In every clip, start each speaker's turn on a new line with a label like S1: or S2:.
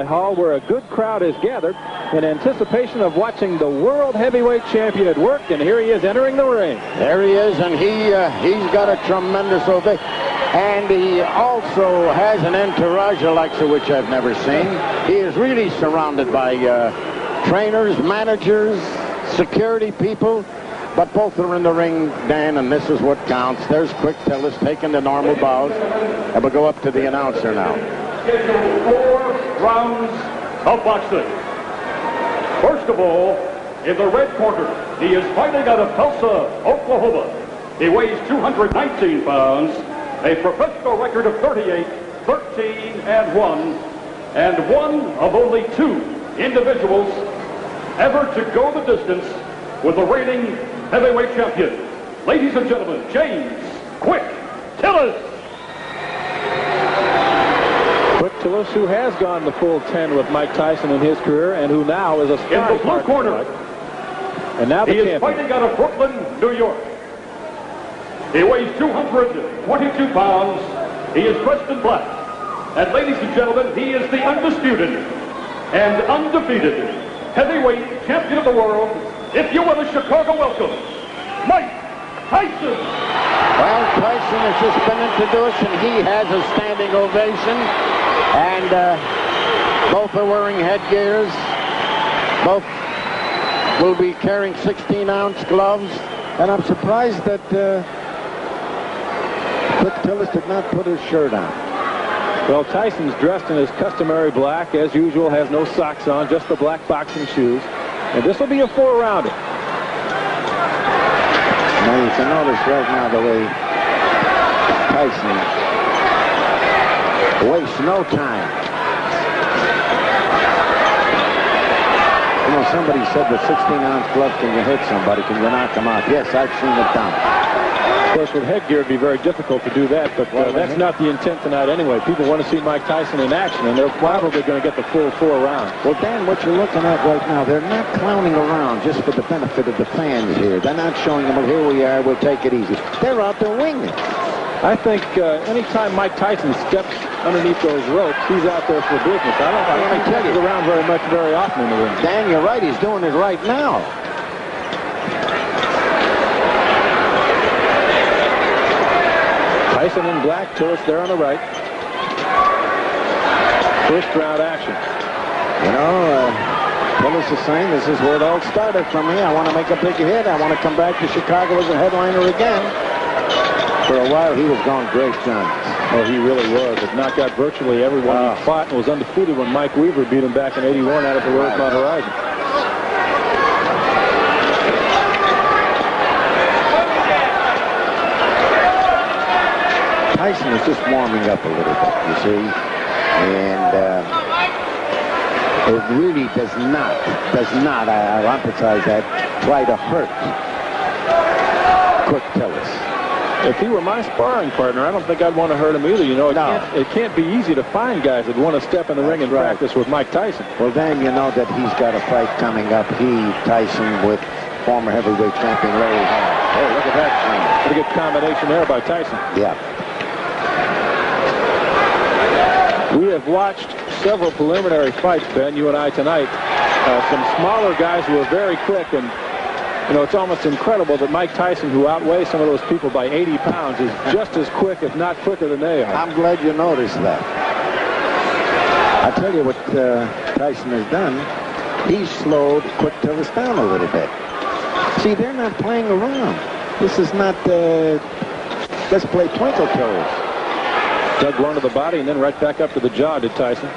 S1: Hall, where a good crowd is gathered in anticipation of watching the world heavyweight champion at work, and here he is entering the ring.
S2: There he is, and he's got a tremendous ovation, and he also has an entourage, Alexa, which I've never seen. He is really surrounded by trainers, managers, security people, but both are in the ring, Dan, and this is what counts. There's Quick Tillis taking the normal bows, and we'll go up to the announcer now.
S3: Scheduled 4 rounds of boxing. First of all, in the red corner, he is fighting out of Tulsa, Oklahoma. He weighs 219 pounds, a professional record of 38, 13-1, and one of only 2 individuals ever to go the distance with the reigning heavyweight champion. Ladies and gentlemen, James Quick Tillis.
S1: Tillis, who has gone the full 10 with Mike Tyson in his career, and who now is a sparring
S3: in the blue corner.
S1: And now
S3: he is fighting out of Brooklyn, New York. He weighs 222 pounds. He is dressed in black. And ladies and gentlemen, he is the undisputed and undefeated heavyweight champion of the world. If you will, a Chicago welcome, Mike Tyson.
S2: Well, Tyson has just been introduced, and he has a standing ovation. And both are wearing headgears. Both will be carrying 16-ounce gloves. And I'm surprised that Quick Tillis did not put his shirt on.
S1: Well, Tyson's dressed in his customary black, as usual, has no socks on, just the black boxing shoes. And this will be a 4-rounder.
S2: Now you can notice right now the way Tyson wastes no time. You know, somebody said with 16-ounce gloves, can you hit somebody? Can you knock them out? Yes, I've seen it done.
S1: Of course, with headgear, it'd be very difficult to do that, but that's not the intent tonight anyway. People want to see Mike Tyson in action, and they're probably going to get the full 4 rounds.
S2: Well, Dan, what you're looking at right now, they're not clowning around just for the benefit of the fans here. They're not showing them, well, here we are, we'll take it easy. They're out there winging.
S1: I think anytime Mike Tyson steps underneath those ropes, he's out there for business. I don't think he touches around very often in the ring.
S2: Dan, you're right. He's doing it right now.
S1: Tyson in black, Tillis there on the right. First round action.
S2: You know, Tillis is saying this is where it all started for me. I want to make a big hit. I want to come back to Chicago as a headliner again. For a while, he was going great guns.
S1: Oh, he really was. It knocked out virtually everyone he fought, and was undefeated when Mike Weaver beat him back in '81 out of the Rosemont Horizon.
S2: Tyson is just warming up a little bit, you see, and it really does not, I'll emphasize that, try to hurt Quick Tillis.
S1: If he were my sparring partner, I don't think I'd want to hurt him either. You know, it can't be easy to find guys that want to step in the ring and practice with Mike Tyson.
S2: Well, then you know that he's got a fight coming up. Tyson, with former heavyweight champion Larry Hall. Oh, look at that swing.
S1: Pretty good combination there by Tyson.
S2: Yeah.
S1: We have watched several preliminary fights, Ben, you and I tonight. Some smaller guys who are very quick, and you know, it's almost incredible that Mike Tyson, who outweighs some of those people by 80 pounds, is just as quick, if not quicker than they are.
S2: I'm glad you noticed that. I tell you what Tyson has done. He's slowed Quick Tillis down a little bit. See, they're not playing around. This is not, let's play twinkle toes.
S1: Dug one to the body and then right back up to the jaw, did Tyson.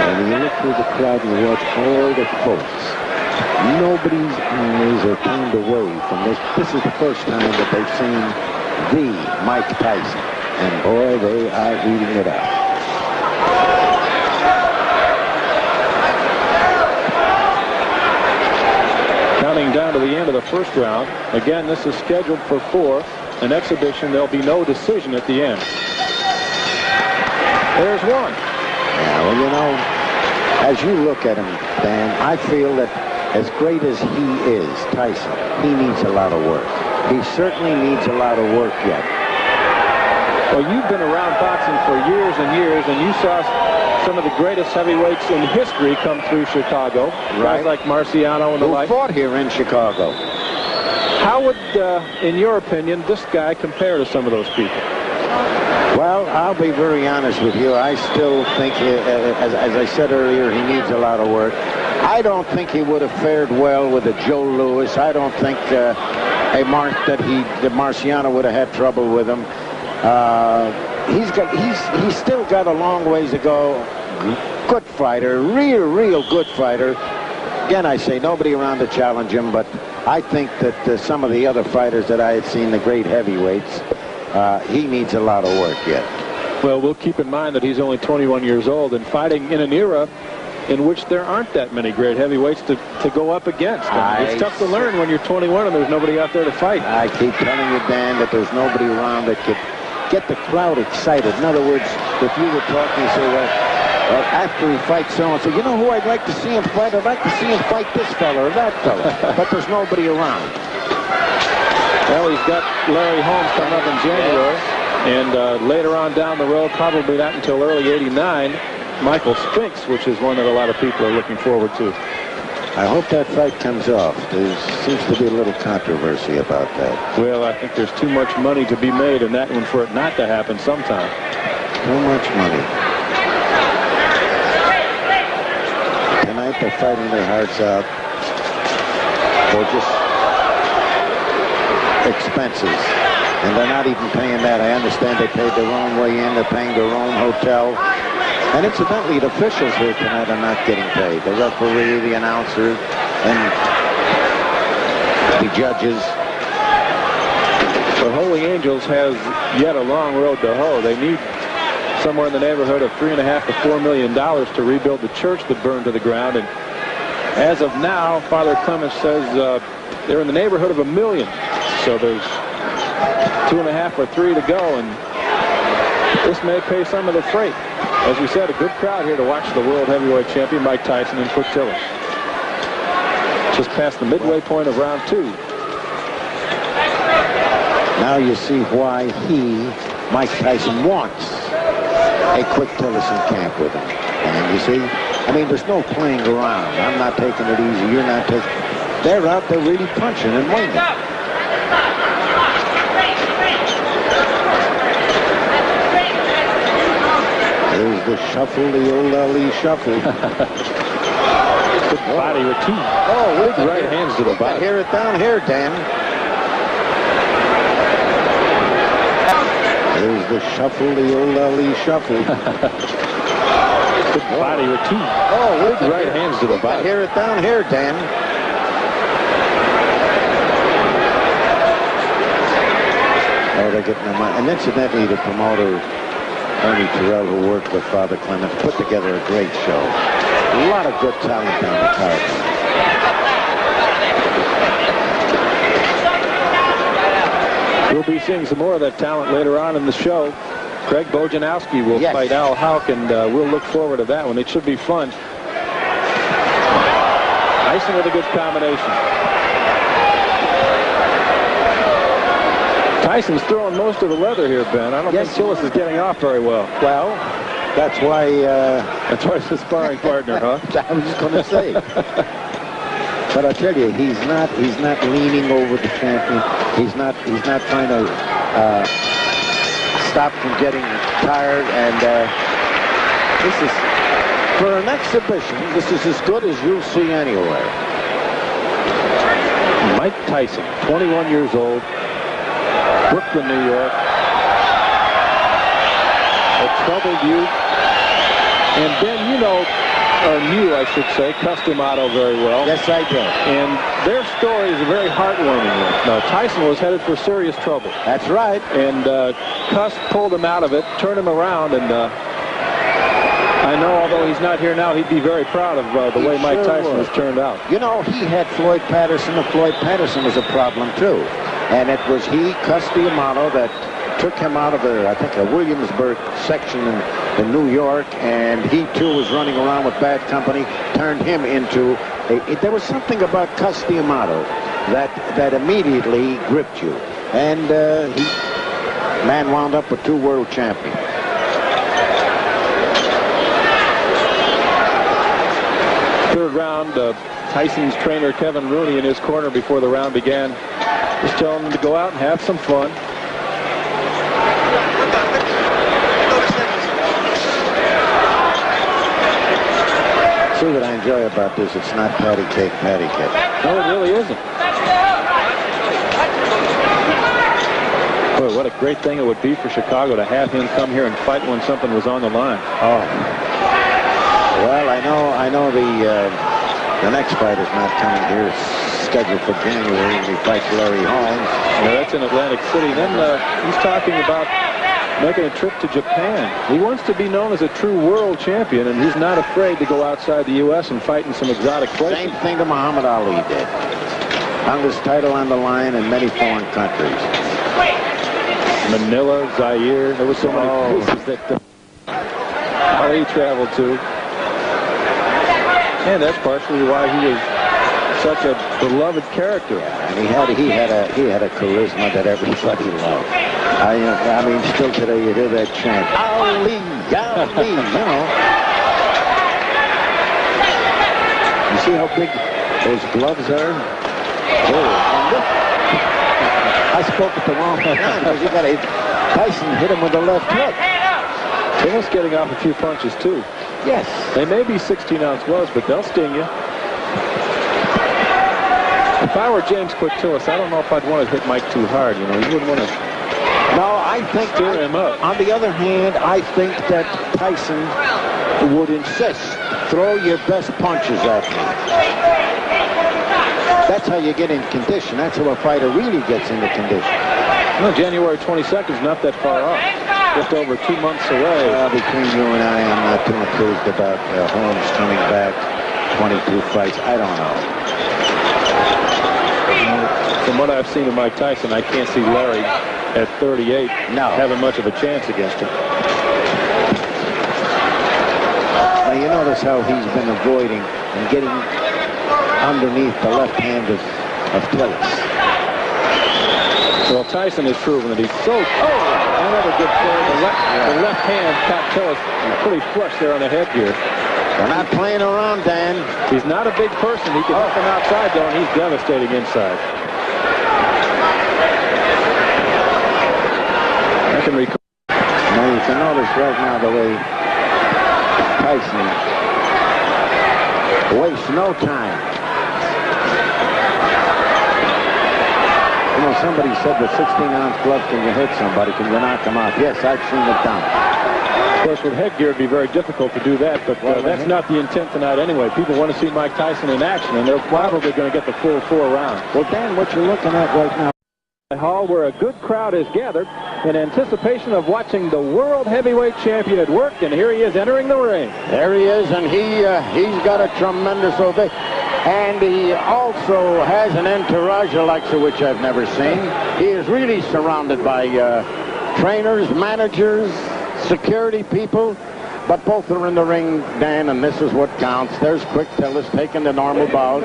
S2: And you look through the crowd and you watch all the folks. Nobody's eyes are turned away from this. This is the first time that they've seen the Mike Tyson. And boy, they are eating it up.
S1: Counting down to the end of the first round. Again, this is scheduled for 4. An exhibition. There'll be no decision at the end. There's one.
S2: Yeah, well, you know, as you look at him, Dan, I feel that as great as he is, Tyson, he needs a lot of work. He certainly needs a lot of work yet.
S1: Well, you've been around boxing for years and years, and you saw some of the greatest heavyweights in history come through Chicago.
S2: Right.
S1: Guys like Marciano and the like.
S2: Who fought here in Chicago.
S1: How would, in your opinion, this guy compare to some of those people?
S2: Well, I'll be very honest with you. I still think, as I said earlier, he needs a lot of work. I don't think he would have fared well with a Joe Louis. I don't think that Marciano would have had trouble with him. He's still got a long ways to go. Good fighter, real good fighter. Again, I say nobody around to challenge him, but I think that some of the other fighters that I had seen, the great heavyweights, he needs a lot of work yet.
S1: Well, we'll keep in mind that he's only 21 years old and fighting in an era in which there aren't that many great heavyweights to go up against. It's tough to learn when you're 21 and there's nobody out there to fight.
S2: I keep telling you, Dan, that there's nobody around that could get the crowd excited. In other words, if you were talking, say, well, after he fights someone, say, you know who I'd like to see him fight? I'd like to see him fight this fella or that fella. But there's nobody around.
S1: Well, he's got Larry Holmes coming up in January. And later on down the road, probably not until early '89, Michael Spinks, which is one that a lot of people are looking forward to.
S2: I hope that fight comes off. There seems to be a little controversy about that.
S1: Well, I think there's too much money to be made in that one for it not to happen sometime.
S2: Too much money. Tonight they're fighting their hearts out for just expenses. And they're not even paying that. I understand they paid their own way in. They're paying their own hotel. And incidentally, the officials here tonight are not getting paid. The referee, the announcer, and the judges.
S1: The Holy Angels has yet a long road to hoe. They need somewhere in the neighborhood of $3.5 to $4 million to rebuild the church that burned to the ground. And as of now, Father Clements says they're in the neighborhood of $1 million. So there's 2.5 or 3 to go, and this may pay some of the freight. As we said, a good crowd here to watch the world heavyweight champion Mike Tyson and Tillis. Just past the midway point of round 2.
S2: Now you see why Mike Tyson, wants a quick Tillis in camp with him. And you see, I mean, there's no playing around. I'm not taking it easy. You're not taking. They're out there really punching and winging. There's the shuffle, the old Ali shuffle.
S1: Good body with 2 with right hands to the body.
S2: Hear it down here, Dan. There's the shuffle, the old Ali shuffle.
S1: Good body with 2 with right hands to the body.
S2: Hear it down here, Dan. Oh, they're getting them on. And incidentally, the promoter, Ernie Terrell, who worked with Father Clements, put together a great show. A lot of good talent on the card.
S1: We'll be seeing some more of that talent later on in the show. Craig Bojanowski will fight Al Houck, and we'll look forward to that one. It should be fun. Tyson with a good combination. Tyson's throwing most of the leather here, Ben. I don't think Tillis is getting off very well.
S2: Well, that's why
S1: he's a sparring partner, huh?
S2: I was just going to say. But I tell you, he's not leaning over the champion. He's not trying to stop from getting tired. And this is, for an exhibition, this is as good as you'll see anywhere.
S1: Mike Tyson, 21 years old. Brooklyn, New York. A troubled youth. And Ben, you know, or knew, I should say, Customato very well.
S2: Yes, I did.
S1: And their story is a very heartwarming one. Now, Tyson was headed for serious trouble.
S2: That's right.
S1: And Cuss pulled him out of it, turned him around, and I know, although he's not here now, he'd be very proud of the way Mike Tyson has turned out.
S2: You know, he had Floyd Patterson, and Floyd Patterson was a problem, too. And it was Cuss D'Amato, that took him out of I think a Williamsburg section in New York, and he too was running around with bad company, turned him into there was something about Cuss D'Amato that immediately gripped you. And Man wound up with 2 world champions.
S1: Third round, Tyson's trainer Kevin Rooney in his corner before the round began, just telling him to go out and have some fun.
S2: See what I enjoy about this, it's not patty cake.
S1: No, it really isn't. Boy, what a great thing it would be for Chicago to have him come here and fight when something was on the line.
S2: Oh. Well, I know the next fight is not coming here. It's scheduled for January, and he fights Larry Holmes.
S1: Yeah, that's in Atlantic City. Then he's talking about making a trip to Japan. He wants to be known as a true world champion, and he's not afraid to go outside the U.S. and fight in some exotic places.
S2: Same thing to Muhammad Ali did. Hung his title on the line in many foreign countries.
S1: Manila, Zaire, there were so many places that Ali traveled to. And that's partially why he was such a beloved character.
S2: And he had a charisma that everybody loved. I mean, still today you hear that chant, Ali, Ali, you know. You see how big those gloves are? I spoke at the wrong time because Tyson hit him with the left hook.
S1: Tillis getting off a few punches too.
S2: Yes.
S1: They may be 16-ounce gloves, but they'll sting you. If I were James Quick Tillis, I don't know if I'd want to hit Mike too hard. You know, you wouldn't want to.
S2: No, I think
S1: stir him up.
S2: On the other hand, I think that Tyson would insist, throw your best punches at me. That's how you get in condition. That's how a fighter really gets into condition.
S1: Well, January 22nd is not that far off. Just over 2 months away.
S2: Well, between you and I'm not too enthused about Holmes coming back. 22 fights. I don't know.
S1: From what I've seen of Mike Tyson, I can't see Larry at 38 having much of a chance against him.
S2: Now, you notice how he's been avoiding and getting underneath the left hand of Tillis.
S1: Well, Tyson has proven that he's so... another good play. The left hand caught Tillis pretty flush there on the headgear.
S2: They're not playing around, Dan.
S1: He's not a big person. He can hook him outside, though, and he's devastating inside. I can recall.
S2: Now, you can notice right now the way Tyson wastes no time. You know, somebody said with 16-ounce gloves, can you hit somebody? Can you knock them out? Yes, I've seen it done.
S1: Of course, with headgear, it'd be very difficult to do that, but that's not the intent tonight anyway. People want to see Mike Tyson in action, and they're probably going to get the full 4 rounds.
S2: Well, Dan, what you're looking at right now,
S1: Hall, where a good crowd is gathered in anticipation of watching the world heavyweight champion at work, and here he is entering the ring.
S2: There he is, and he's got a tremendous ovation. And he also has an entourage, Alexa, which I've never seen. He is really surrounded by trainers, managers, security people, but both are in the ring, Dan, and this is what counts. There's Quick Tillis taking the normal bows,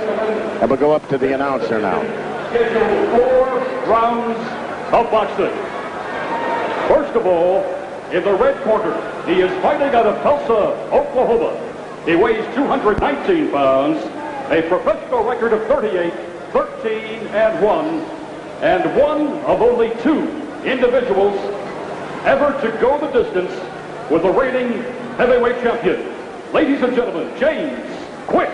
S2: and we'll go up to the announcer now.
S3: Scheduled 4 rounds of boxing. First of all, in the red corner, he is fighting out of Tulsa, Oklahoma. He weighs 219 pounds, a professional record of 38, 13-1, and one of only 2 individuals ever to go the distance with the reigning heavyweight champion. Ladies and gentlemen, James Quick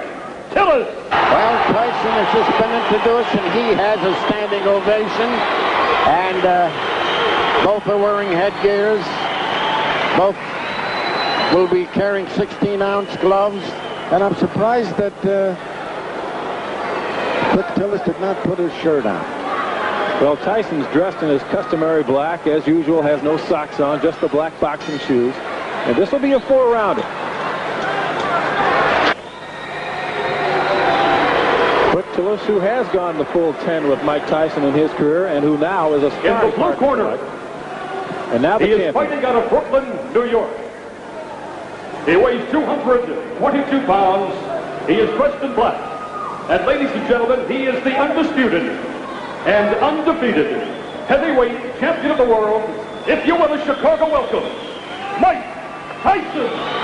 S3: Tillis.
S2: Well, Tyson has just been introduced, and he has a standing ovation. And both are wearing headgears. Both will be carrying 16-ounce gloves. And I'm surprised that Quick Tillis did not put his shirt on.
S1: Well, Tyson's dressed in his customary black, as usual, has no socks on, just the black boxing shoes. And this will be a 4-rounder. Quick Tillis, who has gone the full 10 with Mike Tyson in his career, and who now is a sparring
S3: in the blue corner.
S1: And now the
S3: he
S1: champion.
S3: Is fighting out of Brooklyn, New York. He weighs 222 pounds. He is dressed in black. And ladies and gentlemen, he is the undisputed and undefeated heavyweight champion of the world, if you will, a Chicago welcome, Mike Tyson.